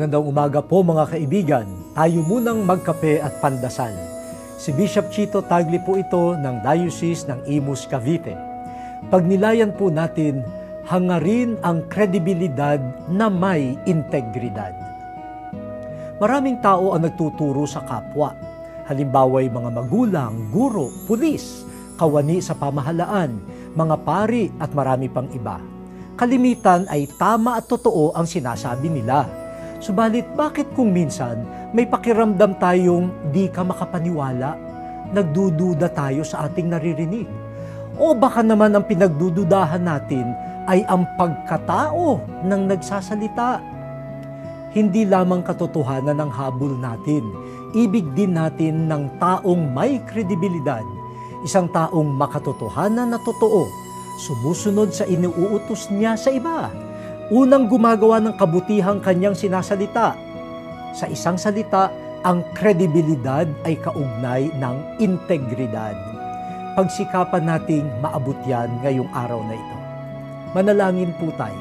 Magandang umaga po mga kaibigan. Tayo munang magkape at pandasal. Si Bishop Chito Tagle po ito ng Diocese ng Imus, Cavite. Pagnilayan po natin, hangarin ang kredibilidad na may integridad. Maraming tao ang nagtuturo sa kapwa. Halimbawa'y mga magulang, guro, pulis, kawani sa pamahalaan, mga pari at marami pang iba. Kalimitan ay tama at totoo ang sinasabi nila. Subalit bakit kung minsan may pakiramdam tayong di ka makapaniwala? Nagdududa tayo sa ating naririnig. O baka naman ang pinagdududahan natin ay ang pagkatao ng nagsasalita. Hindi lamang katotohanan ang habol natin, ibig din natin ng taong may kredibilidad, isang taong makatotohanan na totoo, sumusunod sa iniuutos niya sa iba. Unang gumagawa ng kabutihang kanyang sinasalita. Sa isang salita, ang kredibilidad ay kaugnay ng integridad. Pagsikapan nating maabot yan ngayong araw na ito. Manalangin po tayo.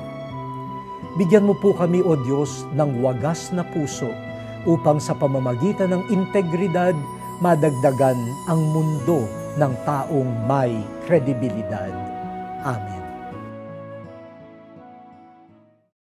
Bigyan mo po kami, O Diyos, ng wagas na puso upang sa pamamagitan ng integridad madagdagan ang mundo ng taong may kredibilidad. Amen.